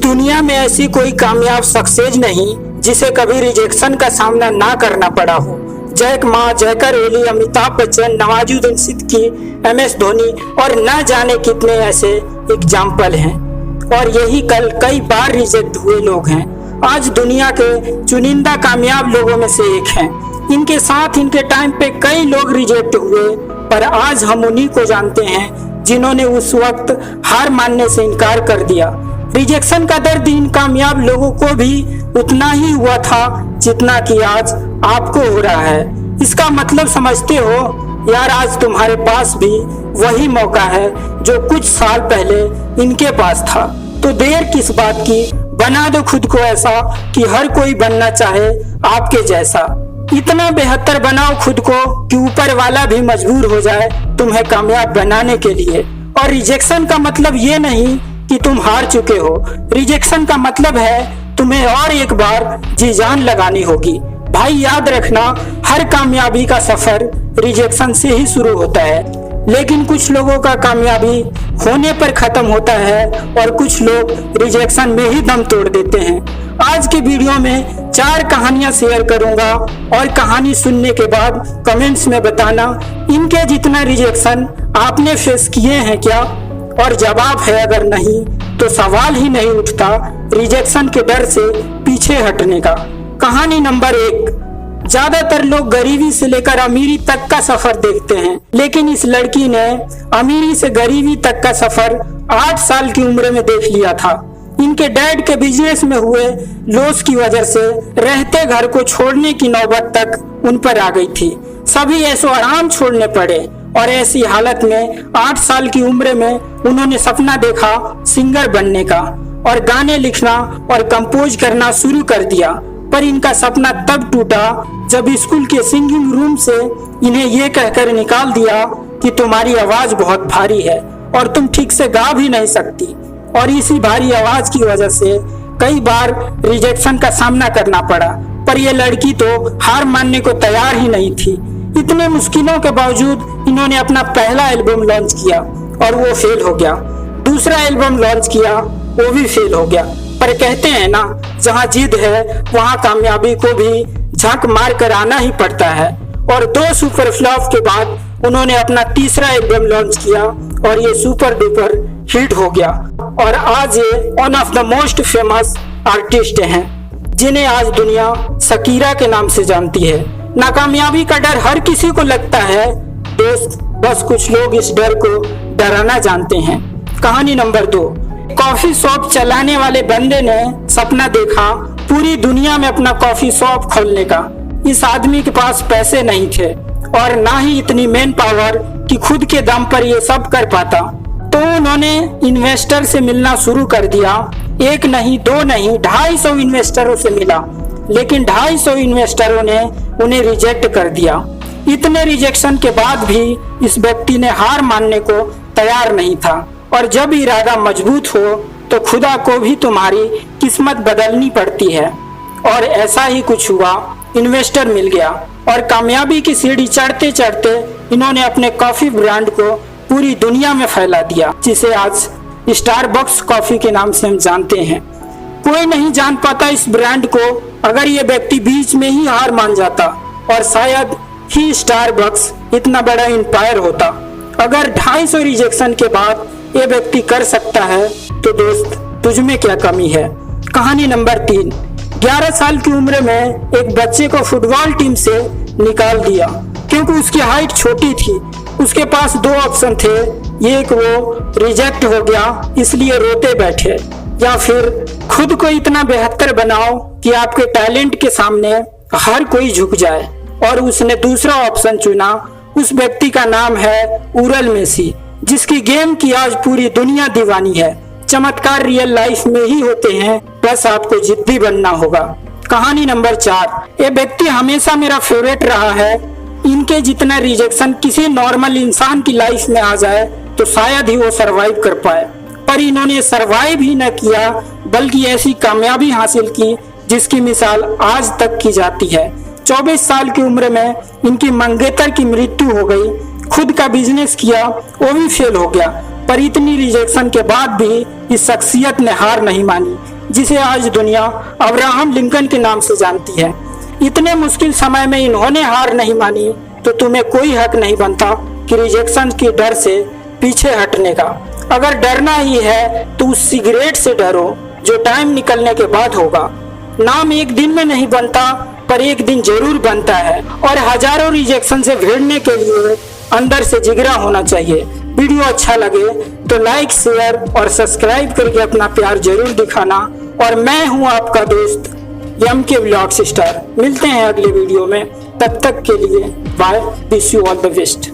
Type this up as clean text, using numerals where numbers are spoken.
दुनिया में ऐसी कोई कामयाब सक्सेस नहीं जिसे कभी रिजेक्शन का सामना ना करना पड़ा हो। जैक मा, जयकर ओली, अमिताभ बच्चन, नवाजुद्दीन सिद्दीकी, एमएस धोनी और न जाने कितने ऐसे एग्जाम्पल हैं। और यही कल कई बार रिजेक्ट हुए लोग हैं। आज दुनिया के चुनिंदा कामयाब लोगों में से एक हैं। इनके साथ इनके टाइम पे कई लोग रिजेक्ट हुए, पर आज हम उन्हीं को जानते हैं जिन्होंने उस वक्त हार मानने से इनकार कर दिया। रिजेक्शन का दर्द इन कामयाब लोगों को भी उतना ही हुआ था जितना कि आज आपको हो रहा है। इसका मतलब समझते हो यार, आज तुम्हारे पास भी वही मौका है जो कुछ साल पहले इनके पास था। तो देर किस बात की, बना दो खुद को ऐसा कि हर कोई बनना चाहे आपके जैसा। इतना बेहतर बनाओ खुद को कि ऊपर वाला भी मजबूर हो जाए तुम्हें कामयाब बनाने के लिए। और रिजेक्शन का मतलब ये नहीं कि तुम हार चुके हो। रिजेक्शन का मतलब है तुम्हें और एक बार जी जान लगानी होगी। भाई याद रखना, हर कामयाबी का सफर रिजेक्शन से ही शुरू होता है, लेकिन कुछ लोगों का कामयाबी होने पर खत्म होता है और कुछ लोग रिजेक्शन में ही दम तोड़ देते हैं। आज के वीडियो में 4 कहानियां शेयर करूंगा और कहानी सुनने के बाद कमेंट्स में बताना इनके जितना रिजेक्शन आपने फेस किए हैं क्या। और जवाब है अगर नहीं तो सवाल ही नहीं उठता रिजेक्शन के डर से पीछे हटने का। कहानी नंबर 1। ज्यादातर लोग गरीबी से लेकर अमीरी तक का सफर देखते हैं, लेकिन इस लड़की ने अमीरी से गरीबी तक का सफर 8 साल की उम्र में देख लिया था। इनके डैड के बिजनेस में हुए लॉस की वजह से रहते घर को छोड़ने की नौबत तक उन पर आ गई थी। सभी ऐशो आराम छोड़ने पड़े और ऐसी हालत में 8 साल की उम्र में उन्होंने सपना देखा सिंगर बनने का और गाने लिखना और कंपोज करना शुरू कर दिया। पर इनका सपना तब टूटा जब स्कूल के सिंगिंग रूम से इन्हें ये कहकर निकाल दिया कि तुम्हारी आवाज बहुत भारी है और तुम ठीक से गा भी नहीं सकती। और इसी भारी आवाज की वजह से कई बार रिजेक्शन का सामना करना पड़ा। पर यह लड़की तो हार मानने को तैयार ही नहीं थी। इतने मुश्किलों के बावजूद इन्होंने अपना पहला एल्बम लॉन्च किया और वो फेल हो गया। दूसरा एल्बम लॉन्च किया, वो भी फेल हो गया। पर कहते हैं ना, जहाँ जिद है वहाँ कामयाबी को भी झक मार कर आना ही पड़ता है। और 2 सुपर फ्लॉप के बाद उन्होंने अपना तीसरा एल्बम लॉन्च किया और ये सुपर डुपर हिट हो गया। और आज ये one of the most famous artist हैं, जिन्हें आज दुनिया शकीरा के नाम से जानती है। नाकामयाबी का डर हर किसी को लगता है दोस्त, बस कुछ लोग इस डर को डराना जानते हैं। कहानी नंबर 2। कॉफी शॉप चलाने वाले बंदे ने सपना देखा पूरी दुनिया में अपना कॉफी शॉप खोलने का। इस आदमी के पास पैसे नहीं थे और ना ही इतनी मैन पावर कि खुद के दम पर ये सब कर पाता। तो उन्होंने इन्वेस्टर से मिलना शुरू कर दिया। 1 नहीं 2 नहीं 250 इन्वेस्टरों से मिला, लेकिन 250 इन्वेस्टरों ने उन्हें रिजेक्ट कर दिया। इतने रिजेक्शन के बाद भी इस व्यक्ति ने हार मानने को तैयार नहीं था। और जब इरादा मजबूत हो तो खुदा को भी तुम्हारी किस्मत बदलनी पड़ती है। और ऐसा ही कुछ हुआ, इन्वेस्टर मिल गया और कामयाबी की सीढ़ी चढ़ते चढ़ते इन्होंने अपने कॉफी ब्रांड को पूरी दुनिया में फैला दिया, जिसे आज स्टारबक्स कॉफी के नाम से हम जानते हैं। कोई नहीं जान पाता इस ब्रांड को अगर ये व्यक्ति बीच में ही हार मान जाता, और शायद ही स्टारबक्स इतना बड़ा एम्पायर होता। अगर 250 रिजेक्शन के बाद ये व्यक्ति कर सकता है तो दोस्त तुझमें क्या कमी है। कहानी नंबर 3। 11 साल की उम्र में एक बच्चे को फुटबॉल टीम से निकाल दिया क्योंकि उसकी हाइट छोटी थी। उसके पास 2 ऑप्शन थे, एक वो रिजेक्ट हो गया इसलिए रोते बैठे, या फिर खुद को इतना बेहतर बनाओ कि आपके टैलेंट के सामने हर कोई झुक जाए। और उसने दूसरा ऑप्शन चुना। उस व्यक्ति का नाम है उरल मेसी, जिसकी गेम की आज पूरी दुनिया दीवानी है। चमत्कार रियल लाइफ में ही होते हैं, बस आपको जिद्दी बनना होगा। कहानी नंबर 4। ये व्यक्ति हमेशा मेरा फेवरेट रहा है। इनके जितना रिजेक्शन किसी नॉर्मल इंसान की लाइफ में आ जाए तो शायद ही वो सरवाइव कर पाए, पर इन्होंने सरवाइव ही न किया बल्कि ऐसी कामयाबी हासिल की जिसकी मिसाल आज तक की जाती है। 24 साल की उम्र में इनकी मंगेतर की मृत्यु हो गई। खुद का बिजनेस किया, वो भी फेल हो गया। पर इतनी रिजेक्शन के बाद भी इस शख्सियत ने हार नहीं मानी। जिसे आज दुनिया अब्राहम लिंकन के नाम से जानती है। इतने मुश्किल समय में इन्होंने हार नहीं मानी, तो तुम्हें कोई हक नहीं बनता कि रिजेक्शन की डर से पीछे हटने का। अगर डरना ही है तो उस सिगरेट से डरो जो टाइम निकलने के बाद होगा। नाम एक दिन में नहीं बनता, पर एक दिन जरूर बनता है, और हजारों रिजेक्शन से भिड़ने के लिए अंदर से जिगरा होना चाहिए। वीडियो अच्छा लगे तो लाइक, शेयर और सब्सक्राइब करके अपना प्यार जरूर दिखाना। और मैं हूं आपका दोस्त MK व्लॉग्स स्टार। मिलते हैं अगले वीडियो में, तब तक के लिए bye, wish you all the best.